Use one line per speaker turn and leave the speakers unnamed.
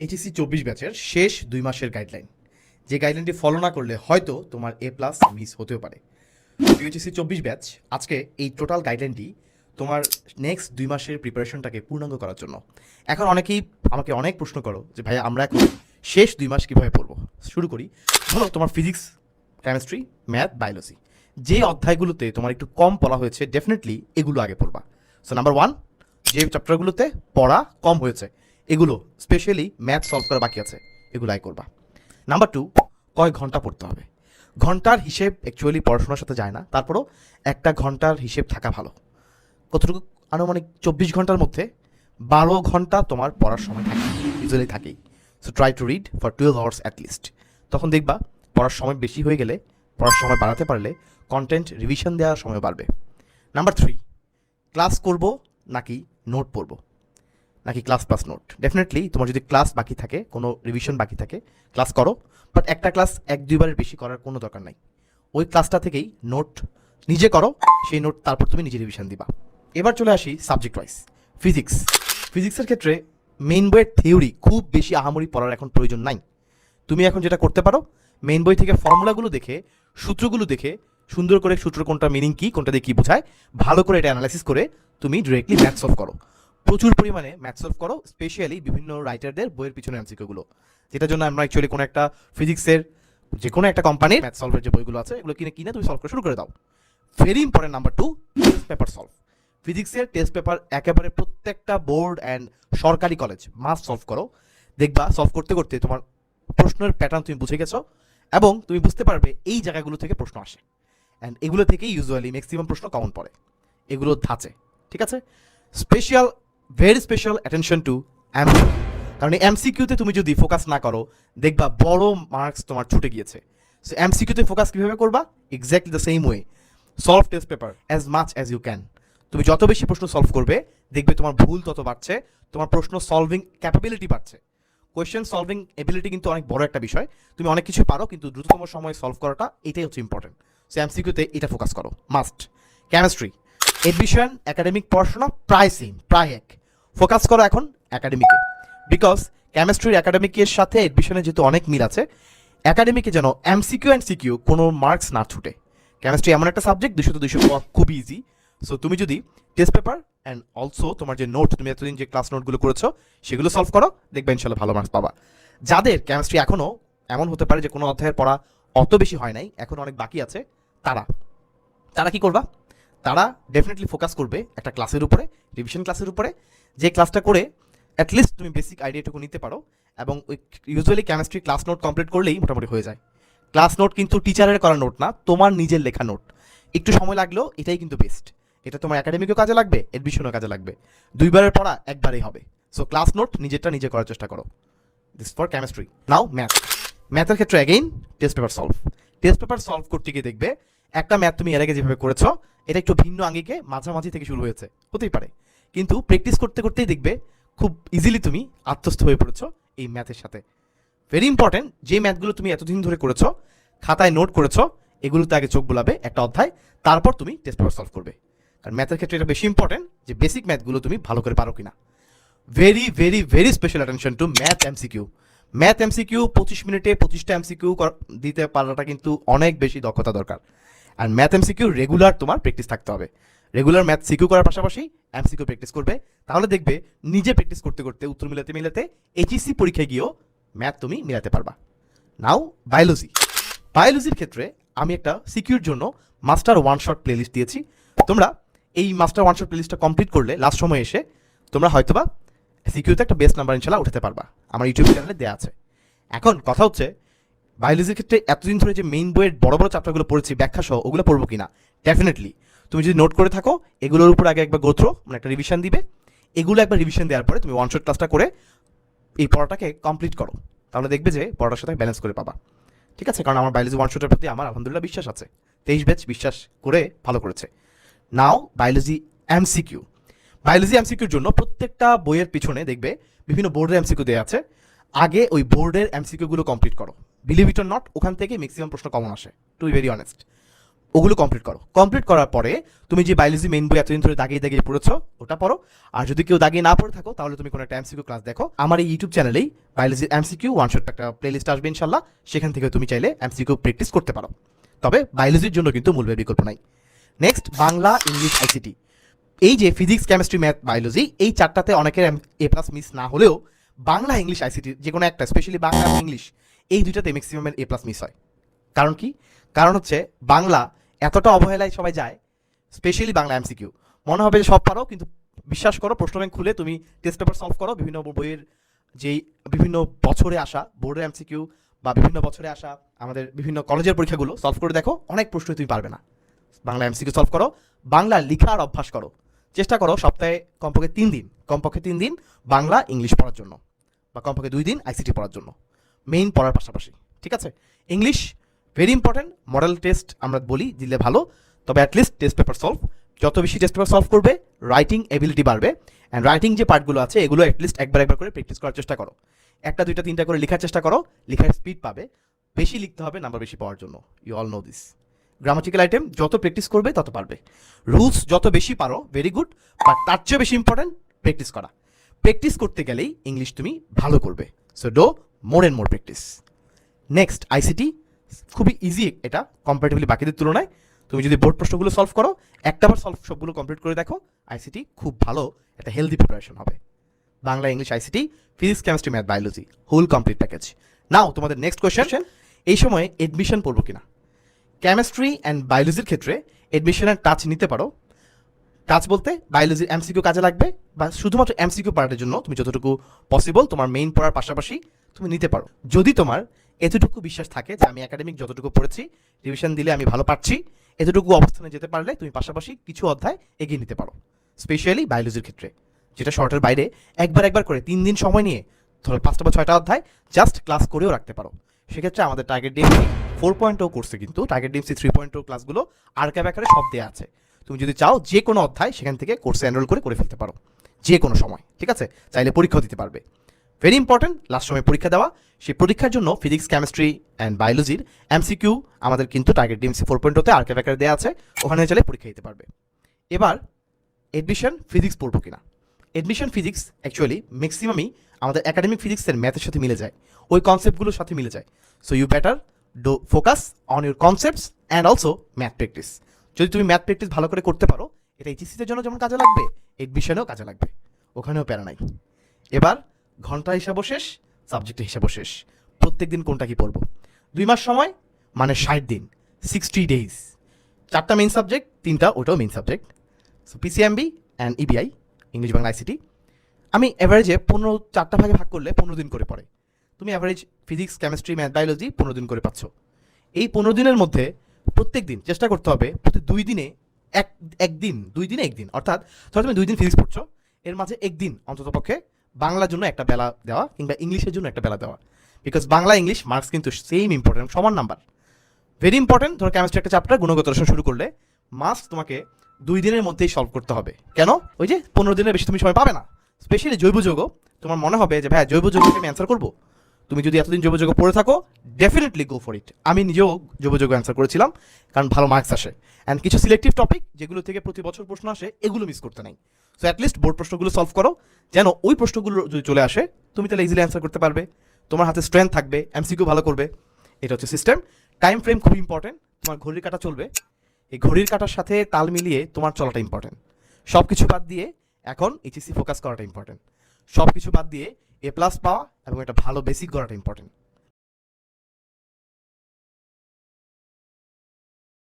HSC 24 ব্যাচের শেষ 2 মাসের গাইডলাইন, যে গাইডলাইনটি ফলো না করলে হয়তো তোমার A+ মিস হতেও পারে। এইচএসসি 24 ব্যাচ আজকে এই টোটাল গাইডলাইনটি তোমার নেক্সট 2 মাসের প্রিপারেশনটাকে পূর্ণাঙ্গ করার জন্য। এখন অনেকেই আমাকে অনেক প্রশ্ন করো যে ভাইয়া আমরা এখন শেষ 2 মাস কীভাবে পড়বো। শুরু করি। ধরো তোমার ফিজিক্স, কেমিস্ট্রি, ম্যাথ, বায়োলজি যে অধ্যায়গুলোতে তোমার একটু কম পড়া হয়েছে ডেফিনেটলি এগুলো আগে পড়বা। সো নাম্বার 1, যে চ্যাপ্টারগুলোতে পড়া কম হয়েছে এগুলো, স্পেশালি ম্যাথ সলভ করা বাকি আছে, এগুলো আয় করবা। নাম্বার 2, কয় ঘন্টা পড়তে হবে। ঘন্টার হিসেব অ্যাকচুয়ালি পড়াশোনার সাথে যায় না, তারপরও একটা ঘন্টার হিসেব থাকা ভালো। কতটুকু? আনুমানিক 24 ঘন্টার মধ্যে 12 ঘন্টা তোমার পড়ার সময় থাকে, ইউজুয়ালি থাকেই। So try to read for 12 hours at least. তখন দেখবা পড়ার সময় বেশি হয়ে গেলে, পড়ার সময় বাড়াতে পারলে কন্টেন্ট রিভিশন দেওয়ার সময় বাড়বে। নাম্বার 3, ক্লাস করব নাকি নোট পড়ব, নাকি ক্লাস প্লাস নোট। ডেফিনেটলি তোমার যদি ক্লাস বাকি থাকে, কোনো রিভিশন বাকি থাকে, ক্লাস করো, বাট একটা ক্লাস 1-2 বারের বেশি করার কোনো দরকার নাই। ওই ক্লাসটা থেকেই নোট নিজে করো, সেই নোট তারপর তুমি নিজে রিভিশন দিবা। এবার চলে আসি সাবজেক্ট ওয়াইজ। ফিজিক্সের ক্ষেত্রে মেইন বইয়ের থিওরি খুব বেশি আহামরি পড়ার এখন প্রয়োজন নাই। তুমি এখন যেটা করতে পারো, মেইন বই থেকে ফর্মুলাগুলো দেখে, সূত্রগুলো দেখে, সুন্দর করে সূত্র কোনটা মিনিং কী, কোনটা দিয়ে কী বোঝায়, ভালো করে এটা অ্যানালাইসিস করে তুমি ডিরেক্টলি ম্যাথ সলভ করো। প্রচুর পরিমাণে ম্যাথ সলভ করো, স্পেশালি বিভিন্ন রাইটারদের বইয়ের পিছনে এমসিকিউগুলো, যেটার জন্য আমরা অ্যাকচুয়ালি কোনো একটা ফিজিক্সের যে কোনো একটা কোম্পানির ম্যাথ সলভের যে বইগুলো আছে এগুলো কিনে তুমি সলভ করা শুরু করে দাও। Very important number 2, test paper solve. ফিজিক্সের টেস্ট পেপার একেবারে প্রত্যেকটা বোর্ড অ্যান্ড সরকারি কলেজ মাস্ট সলভ করো। দেখবা সলভ করতে করতে তোমার প্রশ্নের প্যাটার্ন তুমি বুঝে গেছো এবং তুমি বুঝতে পারবে এই জায়গাগুলো থেকে প্রশ্ন আসে, অ্যান্ড এগুলো থেকেই ইউজুয়ালি ম্যাক্সিমাম প্রশ্ন কমন পড়ে, এগুলো ধাঁচে। ঠিক আছে? Special, very special attention to MCQ, কারণ এই এমসিকিউতে তুমি যদি ফোকাস না করো দেখবা বড় মার্কস তোমার ছুটে গিয়েছে। সো এমসিকিউতে ফোকাস কীভাবে করবা? Exactly the same way, solve test paper as much as you can. তুমি যত বেশি প্রশ্ন সলভ করবে দেখবে তোমার ভুল তত বাড়ছে, তোমার প্রশ্ন সলভিং ক্যাপাবিলিটি বাড়ছে। কোয়েশ্চেন সলভিং এবিলিটি কিন্তু অনেক বড় একটা বিষয়। তুমি অনেক কিছু পারো কিন্তু দ্রুততম সময়ে সলভ করাটা এটাই হচ্ছে ইম্পর্টেন্ট। সো এমসিকিউতে এটা ফোকাস করো মাস্ট। কেমিস্ট্রি, এডমিশন, একাডেমিক পড়াশোনা প্রায় সেম, প্রায় এক। ফোকাস করো এখন একাডেমিকে, বিকজ কেমিস্ট্রির একাডেমিকের সাথে এডমিশনের যেহেতু অনেক মিল আছে, একাডেমিকে যেন এমসিকিউ অ্যান্ড সিকিউ কোনো মার্কস না ছুটে। কেমিস্ট্রি এমন একটা সাবজেক্ট 200-200 খুব ইজি। সো তুমি যদি টেস্ট পেপার অ্যান্ড অলসো তোমার যে নোট, তুমি এতদিন যে ক্লাস নোটগুলো করেছো সেগুলো সলভ করো, দেখবে ইনশাল্লাহ ভালো মার্কস পাবা। যাদের কেমিস্ট্রি এখনও এমন হতে পারে যে কোনো অধ্যায়ের পড়া অত বেশি হয় নাই, এখন অনেক বাকি আছে, তারা কি করবা? তারা ডেফিনেটলি ফোকাস করবে একটা ক্লাসের উপরে, রিভিশন ক্লাসের উপরে, যে ক্লাসটা করে অ্যাটলিস্ট তুমি বেসিক আইডিয়াটুকু নিতে পারো। এবং ওই usually chemistry class note complete করলেই মোটামুটি হয়ে যায়। ক্লাস নোট কিন্তু টিচারের করা নোট না, তোমার নিজের লেখা নোট। একটু সময় লাগলেও এটাই কিন্তু বেস্ট। এটা তোমার একাডেমিকও কাজে লাগবে, এডমিশনও কাজে লাগবে, 2 বারের পড়া একবারেই হবে। সো ক্লাস নোট নিজেরটা নিজে করার চেষ্টা করো। This for chemistry. নাও ম্যাথের ক্ষেত্রে again test paper solve. Test paper solve করতে গিয়ে দেখবে একটা ম্যাথ তুমি এর আগে যেভাবে করেছো এটা একটু ভিন্ন আঙ্গিকে মাঝামাঝি থেকে শুরু হয়েছে, হতেই পারে, কিন্তু প্র্যাকটিস করতে করতেই দেখবে খুব ইজিলি তুমি আত্মস্থ হয়ে পড়েছো এই ম্যাথের সাথে। ভেরি ইম্পর্টেন্ট, যে ম্যাথগুলো তুমি এতদিন ধরে করেছো, খাতায় নোট করেছো, এগুলোতে আগে চোখ বোলাবে একটা অধ্যায়, তারপর তুমি টেস্ট পেপার সলভ করবে। কারণ ম্যাথের ক্ষেত্রে এটা বেশি ইম্পর্টেন্ট যে বেসিক ম্যাথগুলো তুমি ভালো করে পারো কিনা। Very very very special attention to math MCQ. Math MCQ 25 মিনিটে 25টা এমসিকিউ দিতে পারাটা কিন্তু অনেক বেশি দক্ষতা দরকার। আর ম্যাথ এমসিকিউ রেগুলার তোমার প্র্যাকটিস থাকতে হবে। রেগুলার ম্যাথ সিকিউ করার পাশাপাশি এমসিকিউ প্র্যাকটিস করবে, তাহলে দেখবে নিজে প্র্যাকটিস করতে করতে উত্তর মিলাতে মিলাতে এইচএসসি পরীক্ষায় গিয়েও ম্যাথ তুমি মিলাতে পারবা। নাও বায়োলজির ক্ষেত্রে আমি একটা সিকিউর জন্য মাস্টার ওয়ান শট প্লেলিস্ট দিয়েছি। তোমরা এই মাস্টার ওয়ান শট প্লেলিস্টটা কমপ্লিট করলে লাস্ট সময় এসে তোমরা হয়তোবা সিকিউতে একটা বেস্ট নাম্বার ইনশাল্লাহ উঠাতে পারবা, আমার ইউটিউব চ্যানেলে দেওয়া আছে। এখন কথা হচ্ছে বায়োলজির ক্ষেত্রে এতদিন ধরে যে মেইন বইয়ের বড় বড় চ্যাপ্টারগুলো পড়েছি ব্যাখ্যা সহ, ওগুলো পড়বো কিনা। ডেফিনেটলি তুমি যদি নোট করে থাকো এগুলোর উপর আগে একবার গোথ্রো মানে একটা রিভিশন দিবে, এগুলো একবার রিভিশন দেওয়ার পরে তুমি ওয়ান শট ক্লাসটা করে এই পড়াটাকে কমপ্লিট করো, তাহলে দেখবে যে পড়াটার সাথে ব্যালেন্স করে পাবা। ঠিক আছে? কারণ আমার বায়োলজি ওয়ান শটের প্রতি আমার আলহামদুলিল্লাহ বিশ্বাস আছে, 23 ব্যাচ বিশ্বাস করে ভালো করেছে। নাও বায়োলজি এমসিকিউর জন্য প্রত্যেকটা বইয়ের পিছনে দেখবে বিভিন্ন বোর্ডের এমসিকিউ দেওয়া আছে। আগে ওই বোর্ডের এমসিকিউগুলো কমপ্লিট করো, বিলিভ ইট অর নট, ওখান থেকে ম্যাক্সিমাম প্রশ্ন কমন আসে, টু বি ভেরি অনেস্ট। ওগুলো কমপ্লিট করো। কমপ্লিট করার পরে তুমি যে বায়োলজি মেইন বই এতদিন ধরে দাগিয়ে দাগিয়ে পড়েছো ওটা পড়ো। আর যদি কেউ দাগিয়ে না পড়ে থাকো তাহলে তুমি কোনো একটা এমসিকিউ ক্লাস দেখো। আমার এই ইউটিউব চ্যানেলেই বায়োলজির এমসিকিউ ওয়ান শট একটা প্লেলিস্ট আসবে ইনশাল্লাহ, সেখান থেকে তুমি চাইলে এমসিকিউ প্র্যাকটিস করতে পারো। তবে বায়োলজির জন্য কিন্তু মূল্যের বিকল্প নাই। Next, Bangla, English, ICT. এই যে ফিজিক্স, কেমিস্ট্রি, ম্যাথ, বায়োলজি, এই চারটাতে অনেকের এ প্লাস মিস না হলেও বাংলা, ইংলিশ, আইসিটি যে কোনো একটা, স্পেশালি বাংলা এবং ইংলিশ, এই দুইটাতে ম্যাক্সিমামের এ প্লাস মিস হয়। কারণ কি? কারণ হচ্ছে বাংলা এতটা অবহেলায় সবাই যায়, স্পেশালি বাংলা এমসিকিউ মনে হবে যে সব পারো, কিন্তু বিশ্বাস করো প্রশ্ন ব্যাংক খুলে তুমি টেস্ট পেপার সলভ করো, বিভিন্ন বইয়ের যেই বিভিন্ন বছরে আসা বোর্ডের এমসিকিউ বা বিভিন্ন বছরে আসা আমাদের বিভিন্ন কলেজের পরীক্ষাগুলো সলভ করে দেখো, অনেক প্রশ্ন তুমি পারবে না। বাংলা এমসিকিউ সলভ করো, বাংলা লেখার অভ্যাস করো, চেষ্টা করো সপ্তাহে কমপক্ষে 3 দিন বাংলা ইংলিশ পড়ার জন্য, বা কমপক্ষে 2 দিন আইসিটি পড়ার জন্য, মেইন পড়ার পাশাপাশি। ঠিক আছে? English very important, model test আমরা বলি দিলে ভালো, তবে অ্যাটলিস্ট টেস্ট পেপার সলভ, যত বেশি টেস্ট পেপার সলভ করবে রাইটিং এবিলিটি বাড়বে। অ্যান্ড রাইটিং যে পার্টগুলো আছে এগুলো অ্যাটলিস্ট একবার করে প্র্যাকটিস করার চেষ্টা করো, 1টা 2টা 3টা করে লেখার চেষ্টা করো, লেখার স্পিড পাবে, বেশি লিখতে হবে নাম্বার বেশি পাওয়ার জন্য। You all know this. Grammatical item যত প্র্যাকটিস করবে তত পারবে। রুলস যত বেশি পারো ভেরি গুড, বাট তার চেয়ে বেশি ইম্পর্টেন্ট প্র্যাকটিস করা। প্র্যাকটিস করতে গেলেই ইংলিশ তুমি ভালো করবে। So do more and more practice. Next, ICT খুবই ইজি এটা কম্পারেটিভলি বাকিদের তুলনায়। তুমি যদি বোর্ড প্রশ্নগুলো সলভ করো, একটাবার সবগুলো কমপ্লিট করে দেখো, আইসিটি খুব ভালো একটা হেলদি প্রিপারেশন হবে। Bangla, English, ICT, physics, chemistry, math, biology, whole complete package. Now তোমাদের নেক্সট কোয়েশ্চেন, এই সময় এডমিশন পড়বো কিনা? কেমিস্ট্রি অ্যান্ড বায়োলজির ক্ষেত্রে এডমিশনের টাচ নিতে পারো। টাচ বলতে বায়োলজির এমসিকিউ কাজে লাগবে, বা শুধুমাত্র এমসিকিউ পার্টের জন্য তুমি যতটুকু পসিবল তোমার মেইন পড়ার পাশাপাশি তুমি নিতে পারো। যদি তোমার এতটুকু বিশ্বাস থাকে যে আমি একাডেমিক যতটুকু পড়েছি, রিভিশন দিলে আমি ভালো পারছি, এতটুকু অবস্থানে যেতে পারলে তুমি পাশাপাশি কিছু অধ্যায় এগিয়ে নিতে পারো, স্পেশালি বায়োলজির ক্ষেত্রে, যেটা শর্টের বাইরে একবার করে 3 দিন সময় নিয়ে ধরো 5টা বা 6টা অধ্যায় জাস্ট ক্লাস করেও রাখতে পারো। সেক্ষেত্রে আমাদের টার্গেট ডিএমসি 4.0 কোর্সে কিন্তু টার্গেট ডিএমসি 3.0 ক্লাসগুলো আর্কাইভ আকারে সব দেওয়া আছে। তুমি যদি চাও যে কোনো অধ্যায় সেখান থেকে কোর্সে এনরোল করে ফেলতে পারো যে কোনো সময়। ঠিক আছে? চাইলে পরীক্ষাও দিতে পারবে। ভেরি ইম্পর্টেন্ট, লাস্ট সময় পরীক্ষা দেওয়া। সেই পরীক্ষার জন্য ফিজিক্স, কেমিস্ট্রি অ্যান্ড বায়োলজির এমসিকিউ আমাদের কিন্তু টার্গেট ডিএমসি 4.0 তে আর্কাইভ আকারে দেওয়া আছে, ওখানে চাইলে পরীক্ষা দিতে পারবে। এবার এডমিশন ফিজিক্স পড়বো কিনা? এডমিশন ফিজিক্স অ্যাকচুয়ালি ম্যাক্সিমামই আমাদের একাডেমিক ফিজিক্সের ম্যাথের সাথে মিলে যায়, ওই কনসেপ্টগুলোর সাথে মিলে যায়। So you better do focus on your concepts and also math practice. যদি তুমি ম্যাথ প্র্যাকটিস ভালো করে করতে পারো, এটা এইচএসসির জন্য যেমন কাজে লাগবে, এডমিশনেও কাজে লাগবে, ওখানেও প্যারা নাই। এবার ঘন্টা হিসাবও শেষ, সাবজেক্টের হিসাবও শেষ। প্রত্যেক দিন কোনটা কি পড়বো? 2 মাস সময় মানে 60 দিন, 60 ডেইজ। 4টা মেইন সাবজেক্ট, 3টা ওটাও main subject. So PCMB and EBI, English, Bangla, ICT. আমি অ্যাভারেজে 4টা ভাগে ভাগ করলে 15 দিন করে পড়ে। তুমি average physics, chemistry, math, biology 15 দিন করে পাচ্ছ। এই 15 দিনের মধ্যে প্রত্যেক দিন চেষ্টা করতে হবে প্রতি 2 দিনে একদিন 2 দিনে 1 দিন, অর্থাৎ ধরো তুমি 2 দিন ফিজিক্স পড়ছো, এর মাঝে 1 দিন অন্ততপক্ষে বাংলার জন্য একটা বেলা দেওয়া, কিংবা ইংলিশের জন্য একটা বেলা দেওয়া। বিকজ বাংলা ইংলিশ মার্কস কিন্তু সেম ইম্পর্টেন্ট, সমান নাম্বার। Very important. ধরো কেমিস্ট্রি একটা চ্যাপ্টার গুণগত রসায়ন শুরু করলে মার্কস তোমাকে 2 দিনের মধ্যেই সলভ করতে হবে। কেন? ওই যে 15 দিনের বেশি তুমি সময় পাবে না। স্পেশালি জৈব যৌগ, তোমার মনে হবে যে ভাই জৈব যৌগকে আমি অ্যান্সার করবো। তুমি যদি এতদিন জৈব যৌগ পড়ে থাকো, ডেফিনেটলি গো ফর ইট। আমি নিজেও জৈব যৌগ অ্যান্সার করেছিলাম, কারণ ভালো মার্কস আসে। অ্যান্ড কিছু সিলেক্টিভ টপিক যেগুলো থেকে প্রতি বছর প্রশ্ন আসে, এগুলো মিস করতে নাই। সো অ্যাটলিস্ট বোর্ড প্রশ্নগুলো সলভ করো, যেন ওই প্রশ্নগুলো যদি চলে আসে তুমি তাহলে ইজিলি অ্যান্সার করতে পারবে, তোমার হাতে স্ট্রেংথ থাকবে, এমসিকিউ ভালো করবে। এটা হচ্ছে সিস্টেম। টাইম ফ্রেম খুব ইম্পর্টেন্ট। তোমার ঘড়ির কাঁটা চলবে, এই ঘড়ির কাঁটার সাথে তাল মিলিয়ে তোমার চলাটা ইম্পর্টেন্ট। সব কিছু বাদ দিয়ে এখন এইচএসসি ফোকাস করাটা ইম্পর্টেন্ট। সব কিছু বাদ দিয়ে এ প্লাস পাওয়া এবং একটা ভালো বেসিক করাটা ইম্পর্টেন্ট।